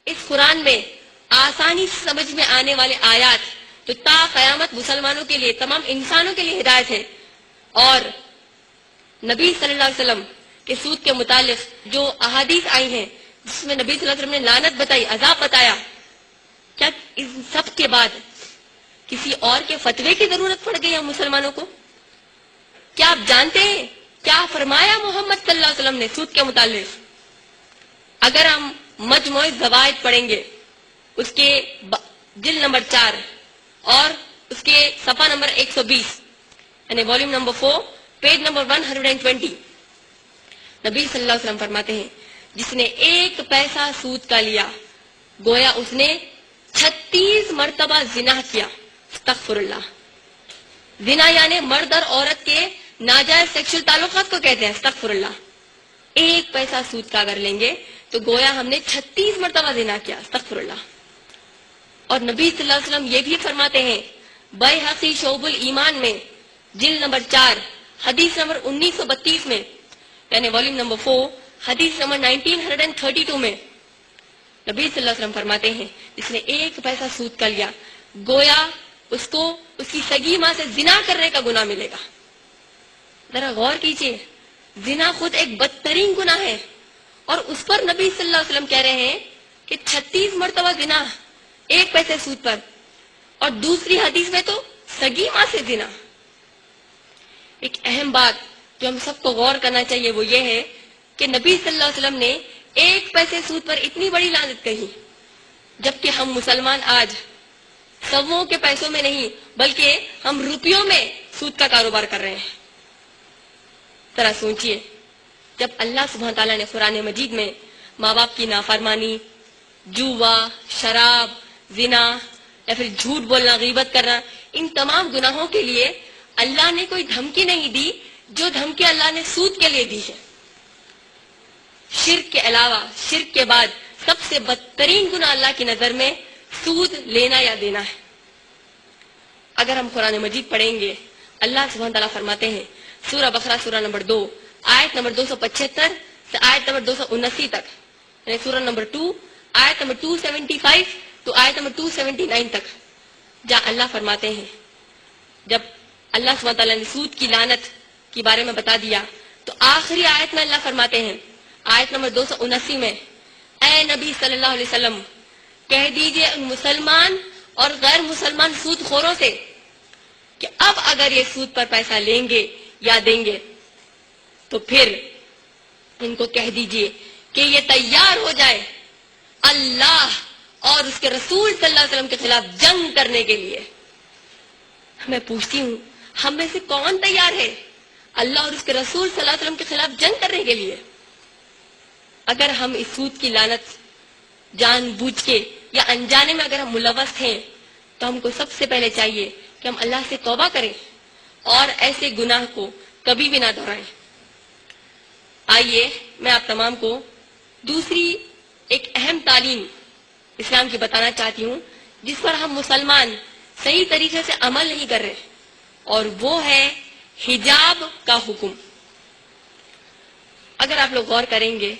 اس قرآن میں آسانی سے سمجھ میں آنے والے آیات جو تا قیامت مسلمانوں کے لیے، تمام انسانوں کے لیے ہدایت ہے، اور نبی صلی اللہ علیہ وسلم کے سود کے متعلق جو احادیث آئی ہیں جس میں نبی صلی اللہ علیہ وسلم نے لعنت بتائی، عذاب بتایا، کیا ان سب کے بعد کسی اور کے فتوے کی ضرورت پڑ گئی ہم مسلمانوں کو؟ کیا آپ جانتے ہیں کیا فرمایا محمد صلی اللہ علیہ وسلم نے سود کے متعلق؟ اگر ہم مجموع زوائد پڑھیں گے، اس کے جلد نمبر 4 اور اس کے صفحہ نمبر 120، یعنی والیوم نمبر 4 پیج نمبر 120، نبی صلی اللہ علیہ وسلم فرماتے ہیں جس نے 1 پیسہ سود کا لیا گویا اس نے 36 مرتبہ زنا کیا۔ استغفر اللہ۔ زنا یعنی مرد اور عورت کے ناجائز سیکشل تعلقات کو کہتے ہیں، استغفر اللہ۔ 1 پیسہ سود کا اگر لیں گے تو گویا ہم نے 36 مرتبہ زنا کیا، استغفر اللہ۔ اور نبی صلی اللہ علیہ وسلم یہ بھی فرماتے ہیں بیہقی شعب الایمان میں جلد نمبر 4 حدیث نمبر 1932 میں، یعنی والیوم نمبر 4 حدیث نمبر 1932 میں نبی صلی اللہ علیہ وسلم فرماتے ہیں جس نے 1 پیسہ سود کا لیا گویا اس کو اس کی سگی ماں سے زنا کرنے کا گناہ ملے گا۔ ذرا غور کیجئے، زنا خود ایک بدترین گناہ ہے، اور اس پر نبی صلی اللہ علیہ وسلم کہہ رہے ہیں کہ 36 مرتبہ زنا 1 پیسے سود پر، اور دوسری حدیث میں تو سگی ماں سے زنا۔ ایک اہم بات جو ہم سب کو غور کرنا چاہیے وہ یہ ہے کہ نبی صلی اللہ علیہ وسلم نے 1 پیسے سود پر اتنی بڑی لعنت کہی، جبکہ ہم مسلمان آج سووں کے پیسوں میں نہیں بلکہ ہم روپیوں میں سود کا کاروبار کر رہے ہیں۔ ذرا سوچئے، جب اللہ سبحانہ تعالیٰ نے قرآن مجید میں ماں باپ کی نافرمانی، جوا، شراب، زنا یا پھر جھوٹ بولنا، غیبت کرنا، ان تمام گناہوں کے لیے اللہ نے کوئی دھمکی نہیں دی جو دھمکی اللہ نے سود کے لیے دی ہے۔ شرک کے علاوہ، شرک کے بعد سب سے بدترین گناہ اللہ کی نظر میں سود لینا یا دینا ہے۔ اگر ہم قرآن مجید پڑھیں گے، اللہ سبحانہ تعالیٰ فرماتے ہیں سورہ بقرہ سورہ نمبر 2 آیت نمبر 275 سے آیت نمبر 279 تک، یعنی سورہ نمبر 2 آیت نمبر 275 تو آیت نمبر 279 تک، جہاں اللہ فرماتے ہیں، جب اللہ سبحانہ تعالیٰ نے سود کی لعنت کے بارے میں بتا دیا تو آخری آیت میں اللہ فرماتے ہیں آیت نمبر 279 میں، اے نبی صلی اللہ علیہ وسلم کہہ دیجئے ان مسلمان اور غیر مسلمان سود خوروں سے کہ اب اگر یہ سود پر پیسہ لیں گے یا دیں گے تو پھر ان کو کہہ دیجئے کہ یہ تیار ہو جائے اللہ اور اس کے رسول صلی اللہ علیہ وسلم کے خلاف جنگ کرنے کے لیے۔ میں پوچھتی ہوں، ہم میں سے کون تیار ہے اللہ اور اس کے رسول صلی اللہ علیہ وسلم کے خلاف جنگ کرنے کے لیے؟ اگر ہم اس سود کی لعنت جان بوجھ کے یا انجانے میں اگر ہم ملوث ہیں تو ہم کو سب سے پہلے چاہیے کہ ہم اللہ سے توبہ کریں اور ایسے گناہ کو کبھی بھی نہ دہرائیں۔ آئیے میں آپ تمام کو دوسری ایک اہم تعلیم اسلام کی بتانا چاہتی ہوں جس پر ہم مسلمان صحیح طریقے سے عمل نہیں کر رہے، اور وہ ہے حجاب کا حکم۔ اگر آپ لوگ غور کریں گے،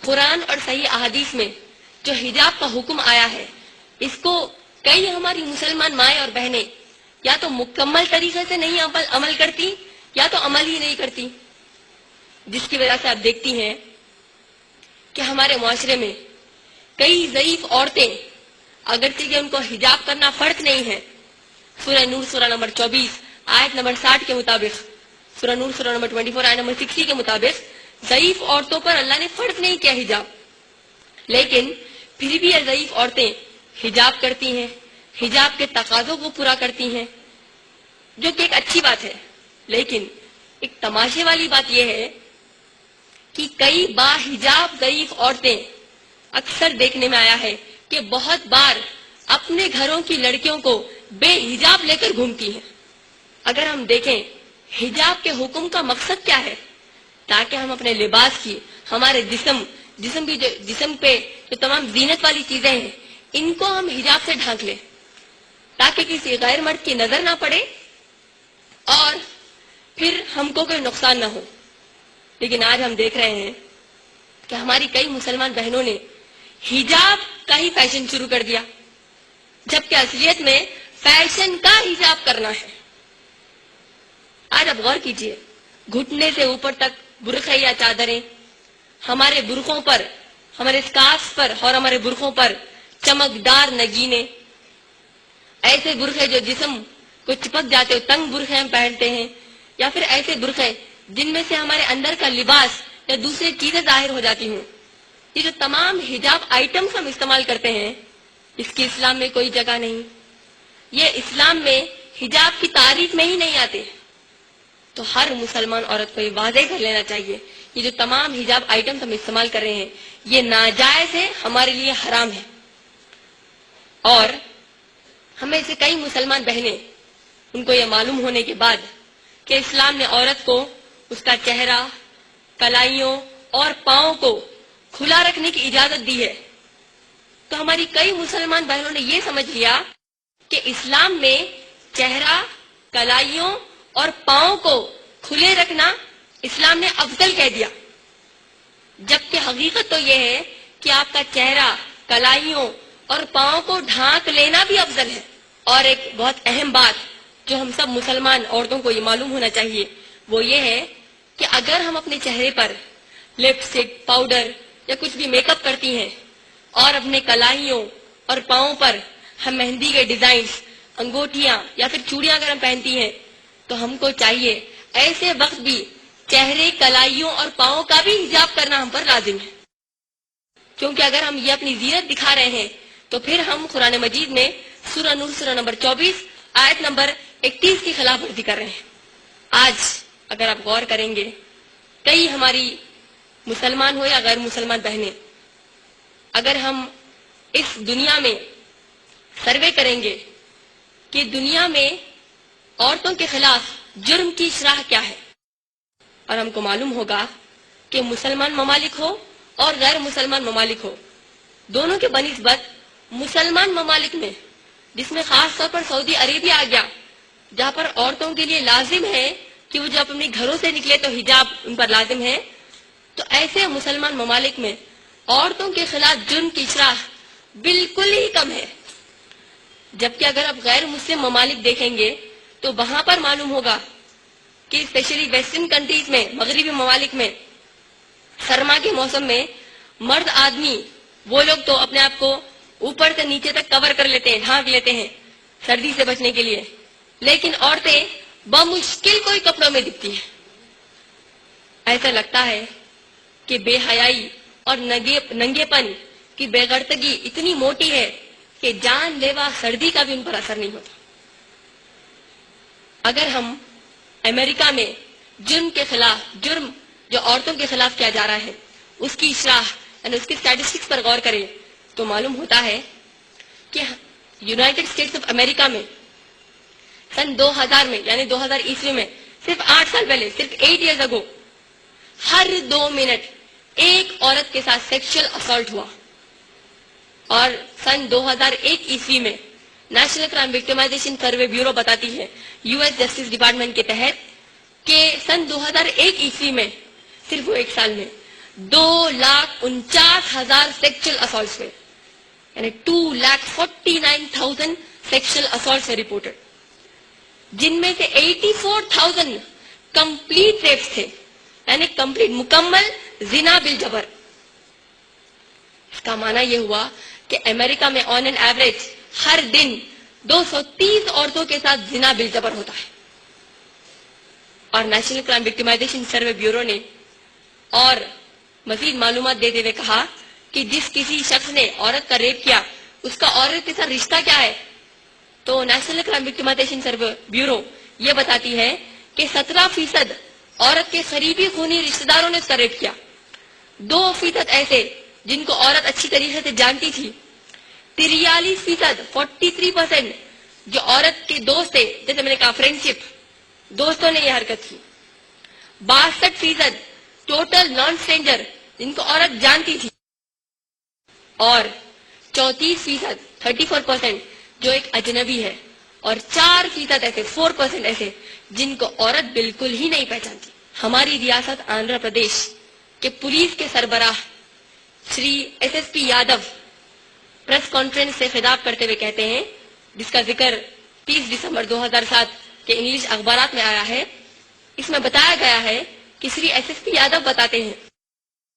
قرآن اور صحیح احادیث میں جو حجاب کا حکم آیا ہے اس کو کئی ہماری مسلمان مائیں اور بہنیں یا تو مکمل طریقے سے نہیں عمل کرتی یا تو عمل ہی نہیں کرتی، جس کی وجہ سے آپ دیکھتی ہیں کہ ہمارے معاشرے میں کئی ضعیف عورتیں، اگرچہ کہ ان کو حجاب کرنا فرض نہیں ہے، سورہ نور سورہ نمبر 24 آیت نمبر 60 کے مطابق، سورہ نور سورہ نمبر 24 آیت نمبر 60 کے مطابق ضعیف عورتوں پر اللہ نے فرض نہیں کیا حجاب، لیکن پھر بھی یہ ضعیف عورتیں حجاب کرتی ہیں، حجاب کے تقاضوں کو پورا کرتی ہیں، جو کہ ایک اچھی بات ہے۔ لیکن ایک تماشے والی بات یہ ہے کہ کئی با حجاب ضعیف عورتیں اکثر دیکھنے میں آیا ہے کہ بہت بار اپنے گھروں کی لڑکیوں کو بے حجاب لے کر گھومتی ہیں۔ اگر ہم دیکھیں حجاب کے حکم کا مقصد کیا ہے، تاکہ ہم اپنے لباس کی، ہمارے جسم پہ جو تمام زینت والی چیزیں ہیں ان کو ہم حجاب سے ڈھانک لیں تاکہ کسی غیر مرد کی نظر نہ پڑے اور پھر ہم کو کوئی نقصان نہ ہو۔ لیکن آج ہم دیکھ رہے ہیں کہ ہماری کئی مسلمان بہنوں نے हिजाब का ही फैशन शुरू कर दिया, जबकि असलियत में फैशन का हिजाब करना है। आज आप गौर कीजिए, घुटने से ऊपर तक बुरखे या चादरें, हमारे बुरखों पर, हमारे स्कार्फ पर और हमारे बुरखों पर चमकदार नगीने, ऐसे बुरखे जो जिस्म को चिपक जाते हो, तंग बुरखे हम पहनते हैं, या फिर ऐसे बुरखे जिनमें से हमारे अंदर का लिबास या दूसरी चीजें जाहिर हो जाती हूँ। ये जो तमाम हिजाब आइटम्स हम इस्तेमाल करते हैं, इसकी इस्लाम में कोई जगह नहीं। ये इस्लाम में हिजाब की तारीफ में ही नहीं आते। तो हर मुसलमान औरत को ये वादे कर लेना चाहिए, ये जो तमाम हिजाब आइटम्स हम इस्तेमाल कर रहे हैं, ये नाजायज है, हमारे लिए हराम है। और हमें से कई मुसलमान बहनें, उनको ये मालूम होने के बाद कि इस्लाम ने औरत को उसका चेहरा, कलाइयों और पांव को खुला रखने की इजाजत दी है, तो हमारी कई मुसलमान बहनों ने ये समझ लिया कि इस्लाम में चेहरा, कलाइयों और पांव को खुले रखना इस्लाम ने अफजल कह दिया, जबकि हकीकत तो यह है कि आपका चेहरा, कलाइयों और पांव को ढांक लेना भी अफजल है। और एक बहुत अहम बात जो हम सब मुसलमान औरतों को ये मालूम होना चाहिए, वो ये है कि अगर हम अपने चेहरे पर लिपस्टिक, पाउडर या कुछ भी मेकअप करती हैं और अपने कलाइयों और पांव पर हम मेहंदी के डिजाइन, अंगूठियां या फिर चूड़ियां अगर हम पहनती हैं, तो हमको चाहिए ऐसे वक्त भी चेहरे, कलाइयों और पांव का भी हिजाब करना हम पर लाजिम है। क्योंकि अगर हम ये अपनी जीनत दिखा रहे हैं, तो फिर हम कुरान मजीद में सूरह नूर सूरह नंबर 24 आयत नंबर 31 की खिलाफ वर्जी कर रहे हैं। आज अगर आप गौर करेंगे, कई हमारी मुसलमान हो या गैर मुसलमान बहनें, अगर हम इस दुनिया में सर्वे करेंगे कि दुनिया में औरतों के खिलाफ जुर्म की शरह क्या है, और हमको मालूम होगा कि मुसलमान ममालिक हो और गैर मुसलमान ममालिक हो, दोनों के बनिस्बत मुसलमान ममालिक में, जिसमें खास तौर पर सऊदी अरेबिया आ गया, जहां पर औरतों के लिए लाजिम है कि वो जब अपने घरों से निकले तो हिजाब उन पर लाजिम है, तो ऐसे मुसलमान ममालिक में औरतों के खिलाफ जुर्म की शरह बिल्कुल ही कम है। जबकि अगर आप गैर मुस्लिम ममालिक देखेंगे तो वहां पर मालूम होगा कि स्पेशली वेस्टर्न कंट्रीज में, मगरबी ममालिक में, सरमा के मौसम में मर्द आदमी वो लोग तो अपने आप को ऊपर से नीचे तक कवर कर लेते हैं, ढांक लेते हैं सर्दी से बचने के लिए, लेकिन औरतें बमुश्किल कोई कपड़ों में दिखती हैं। ऐसा लगता है कि बेहयाई और नंगेपन की बेगर्दगी इतनी मोटी है कि जानलेवा सर्दी का भी उन पर असर नहीं होता। अगर हम अमेरिका में जुर्म जो औरतों के खिलाफ किया जा रहा है, उसकी शरह यानी उसकी स्टैटिस्टिक्स पर गौर करें, तो मालूम होता है कि यूनाइटेड स्टेट्स ऑफ अमेरिका में सन 2000 में यानी 2000 ईस्वी में, सिर्फ 8 साल पहले, सिर्फ 8 years ago, हर 2 मिनट एक औरत के साथ सेक्सुअल असॉल्ट हुआ। और सन 2001 ईस्वी में नेशनल क्राइम विक्टिमाइजेशन सर्वे ब्यूरो बताती है, यूएस जस्टिस डिपार्टमेंट के तहत, कि सन 2001 ईस्वी में सिर्फ वो एक साल में 2,49,000 सेक्सुअल असॉल्ट्स हुए, यानी 2,49,000 सेक्सुअल असॉल्ट्स रिपोर्टेड, जिनमें से 84,000 कंप्लीट रेप्स थे, यानी कंप्लीट मुकम्मल जिना बिल जबर। इसका माना यह हुआ कि अमेरिका में ऑन एन एवरेज हर दिन 230 औरतों के साथ जिना बिल जबर होता है। और नेशनल क्राइम विक्टिमाइजेशन सर्वे ब्यूरो ने और मजीद मालूमात देते हुए कहा कि जिस किसी शख्स ने औरत का रेप किया, उसका औरत के साथ रिश्ता क्या है, तो नेशनल क्राइम विक्टिमाइजेशन सर्वे ब्यूरो ये बताती है कि 17% औरत के करीबी खूनी रिश्तेदारों ने उसका रेप किया, 2% ऐसे जिनको औरत अच्छी तरीके से जानती थी, 43% 43% जो औरत के दोस्त थे, जैसे मैंने कहा फ्रेंडशिप, दोस्तों ने यह हरकत की, 62% टोटल नॉन स्ट्रेंजर जिनको औरत जानती थी, और 34% 34% जो एक अजनबी है, और 4% ऐसे 4% ऐसे जिनको औरत बिल्कुल ही नहीं पहचानती। हमारी रियासत आंध्र प्रदेश के पुलिस के सरबराह Shri SSP Yadav press conference से खिताब करते हुए कहते हैं, जिसका जिक्र 30 दिसंबर 2007 के इंग्लिश अखबारात में आया है। इसमें बताया गया है कि श्री एसएसपी यादव बताते हैं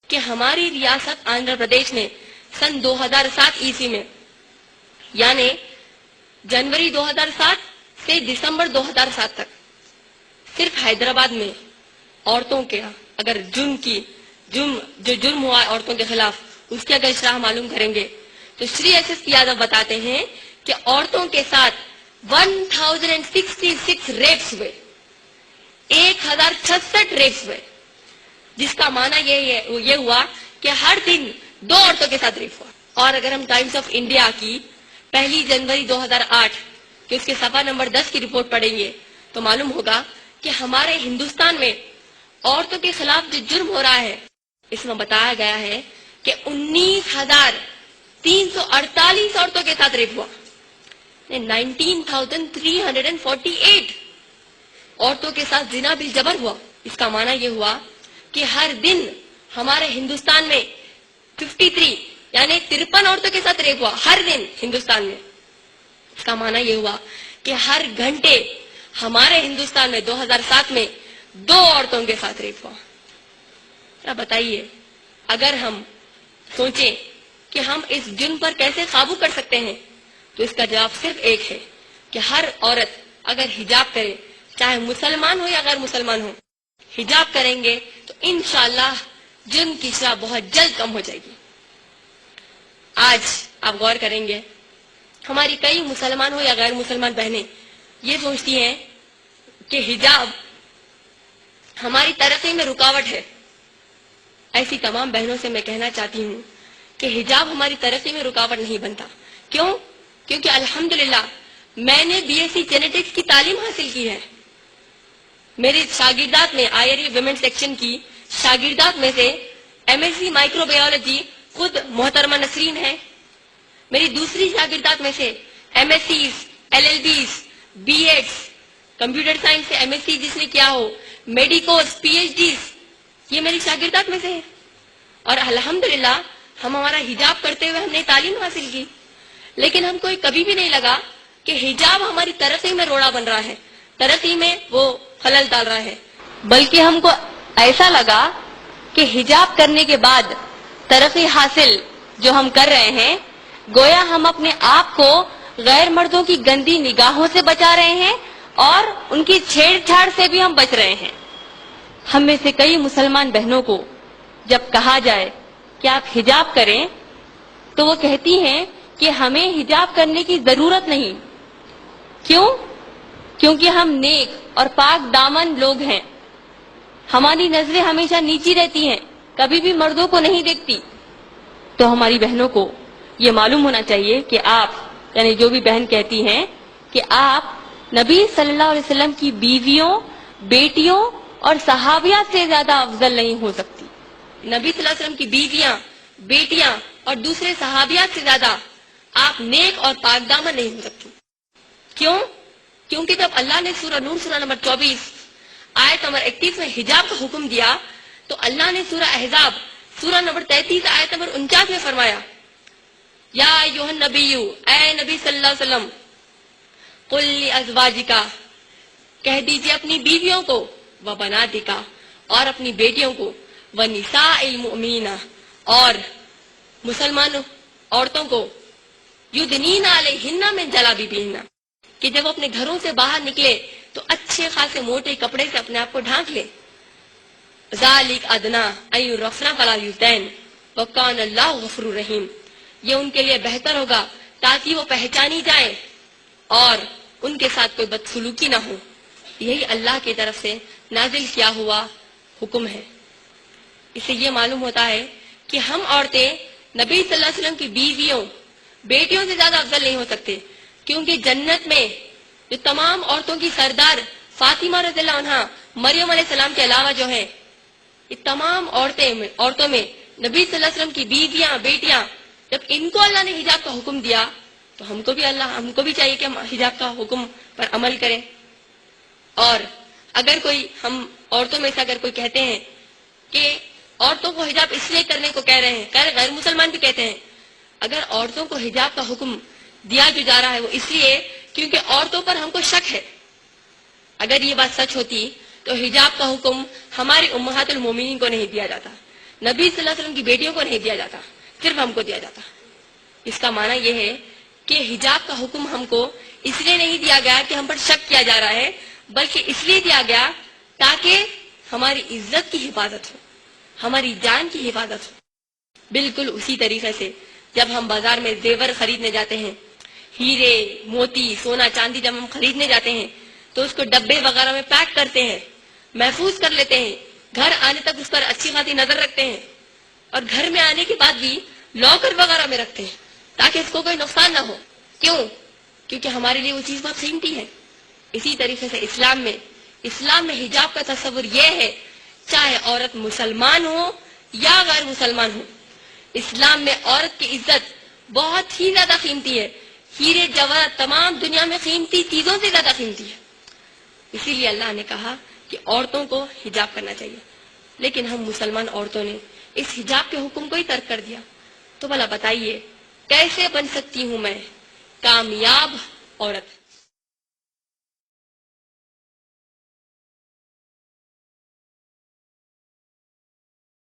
कि हमारी रियासत आंध्र प्रदेश में सन 2007 ईस्वी में, यानी जनवरी 2007 से दिसंबर 2007 तक सिर्फ हैदराबाद में औरतों के अगर जुर्म हुआ औरतों के खिलाफ, उसकी अगर शरह मालूम करेंगे तो श्री एसएसपी यादव बताते हैं कि औरतों के साथ 1066 रेप्स हुए, 1066 रेप्स हुए, जिसका माना ये हुआ कि हर दिन 2 औरतों के साथ रेप हुआ। और अगर हम टाइम्स ऑफ इंडिया की 1 जनवरी 2008 के उसके सफा नंबर 10 की रिपोर्ट पढ़ेंगे तो मालूम होगा कि हमारे हिंदुस्तान में औरतों के खिलाफ जो जुर्म हो रहा है, इसमें बताया गया है कि 19,348 औरतों के साथ रेप हुआ, 19,348 औरतों के साथ जिना भी जबर हुआ। इसका माना यह हुआ कि हर दिन हमारे हिंदुस्तान में 53 यानी 53 औरतों के साथ रेप हुआ हर दिन हिंदुस्तान में। इसका माना यह हुआ कि हर घंटे हमारे हिंदुस्तान में 2007 में 2 औरतों के साथ रेप हुआ। क्या बताइए, अगर हम सोचें कि हम इस जुर्म पर कैसे काबू कर सकते हैं तो इसका जवाब सिर्फ एक है कि हर औरत अगर हिजाब करे, चाहे मुसलमान हो या गैर मुसलमान हो, हिजाब करेंगे तो इंशाअल्लाह जुर्म की शरह बहुत जल्द कम हो जाएगी। आज आप गौर करेंगे, हमारी कई मुसलमान हो या गैर मुसलमान बहनें ये सोचती हैं कि हिजाब हमारी तरक्की में रुकावट है। ऐसी तमाम बहनों से मैं कहना चाहती हूँ कि हिजाब हमारी तरक्की में रुकावट नहीं बनता। क्यों? क्योंकि अल्हम्दुलिल्लाह मैंने बीएससी जेनेटिक्स की तालीम हासिल की है। मेरे शागिर्दात में आईआरई वुमेन सेक्शन की शागिर्दात में से एमएससी माइक्रोबायोलॉजी खुद मोहतरमा नसरीन है। मेरी दूसरी शागिर्दात में से एमएससीज, एलएलबीज, बीएड्स, कंप्यूटर साइंस से एमएससी जिसने किया हो, मेडिकोस, पीएचडीज, ये मेरी शागिर्दात में से है। और अल्हम्दुलिल्लाह हम हमारा हिजाब करते हुए हमने तालीम हासिल की, लेकिन हमको कभी भी नहीं लगा कि हिजाब हमारी तरक्की में रोड़ा बन रहा है, तरक्की में वो खलल डाल रहा है, बल्कि हमको ऐसा लगा कि हिजाब करने के बाद तरक्की हासिल जो हम कर रहे हैं, गोया हम अपने आप को गैर मर्दों की गंदी निगाहों से बचा रहे हैं और उनकी छेड़छाड़ से भी हम बच रहे हैं। हम में से कई मुसलमान बहनों को जब कहा जाए कि आप हिजाब करें तो वो कहती हैं कि हमें हिजाब करने की जरूरत नहीं। क्यों? क्योंकि हम नेक और पाक दामन लोग हैं, हमारी नजरें हमेशा नीची रहती हैं, कभी भी मर्दों को नहीं देखती। तो हमारी बहनों को ये मालूम होना चाहिए कि आप, यानी जो भी बहन कहती हैं कि आप नबी सल्लल्लाहु अलैहि वसल्लम की बीवियों, बेटियों और सहाबियात से ज्यादा अफजल नहीं हो सकती। नबी सल्लल्लाहु अलैहि वसल्लम की बीवियां, बेटियां और दूसरे सहाबियात से ज्यादा आप नेक और पाकदामन नहीं हो सकती। क्यों? क्योंकि जब अल्लाह ने सूरह नूर सूरह नंबर 24 आयत नंबर 31 में हिजाब का हुक्म दिया तो अल्लाह ने सूरह अहज़ाब सूरह नंबर 33 आयत नंबर 49 में फरमाया, या अय्युहन नबिय्यु, ऐ नबी सल्लल्लाहु अलैहि वसल्लम, कुल लि अज़वाजिका, कह दीजिए अपनी बीवियों को, व बनातिका, और अपनी बेटियों को, व निसाइल मुमिनीना, और मुसलमान औरतों को, युदनीना अलैहिन्ना मिन जलाबिबिहिन्ना, कि जब अपने घरों से बाहर निकले तो अच्छे खासे मोटे कपड़े से अपने आप को ढांक ले। ज़ालिक अदना अन युरफ़ना फला युज़ैन व कान अल्लाहु गफ़ूरुर रहीम, ये उनके लिए बेहतर होगा ताकि वो पहचानी जाए और उनके साथ कोई बदसलूकी ना हो। यही अल्लाह की तरफ से नाजिल किया हुआ हुक्म है। इससे ये मालूम होता है कि हम औरतें नबी सल्लल्लाहु अलैहि वसल्लम की बीवियों, बेटियों से ज्यादा अफजल नहीं हो सकते, क्योंकि जन्नत में जो तमाम औरतों की सरदार फातिमा रज़ियल्लाहु अन्हा, मरियम अलैहिस्सलाम के अलावा जो है, ये तमाम औरतों में नबी सल्लल्लाहु अलैहि वसल्लम की बीवियां, बेटियां, जब इनको अल्लाह ने हिजाब का हुक्म दिया तो हमको भी चाहिए कि हम हिजाब का हुक्म पर अमल करें। और अगर कोई, हम औरतों में से अगर कोई कहते हैं कि औरतों को हिजाब इसलिए करने को कह रहे हैं, गैर मुसलमान भी कहते हैं, اگر عورتوں کو حجاب کا حکم دیا جو جا رہا ہے وہ اس لیے کیونکہ عورتوں پر ہم کو شک ہے. اگر یہ بات سچ ہوتی تو حجاب کا حکم ہماری امہات المومنین کو نہیں دیا جاتا, نبی صلی اللہ علیہ وسلم کی بیٹیوں کو نہیں دیا جاتا, صرف ہم کو دیا جاتا. اس کا معنی یہ ہے کہ حجاب کا حکم ہم کو اس لیے نہیں دیا گیا کہ ہم پر شک کیا جا رہا ہے, بلکہ اس لیے دیا گیا تاکہ ہماری عزت کی حفاظت ہو, ہماری جان کی حفاظت ہو. بالکل اسی طریقے سے جب ہم بازار میں زیور خریدنے جاتے ہیں, ہیرے موتی سونا چاندی جب ہم خریدنے جاتے ہیں تو اس کو ڈبے وغیرہ میں پیک کرتے ہیں, محفوظ کر لیتے ہیں, گھر آنے تک اس پر اچھی خاصی نظر رکھتے ہیں, اور گھر میں آنے کے بعد بھی لاکر وغیرہ میں رکھتے ہیں تاکہ اس کو کوئی نقصان نہ ہو. کیوں؟ کیونکہ ہمارے لیے وہ چیز بہت قیمتی ہے. اسی طریقے سے اسلام میں حجاب کا تصور یہ ہے, چاہے عورت مسلمان ہو یا غیر مسلمان ہو, اسلام میں عورت کی عزت بہت ہی زیادہ قیمتی ہے. ہیرے جواہرات تمام دنیا میں قیمتی چیزوں سے زیادہ قیمتی ہے. اسی لیے اللہ نے کہا کہ عورتوں کو حجاب کرنا چاہیے, لیکن ہم مسلمان عورتوں نے اس حجاب کے حکم کو ہی ترک کر دیا. تو بھلا بتائیے کیسے بن سکتی ہوں میں کامیاب عورت؟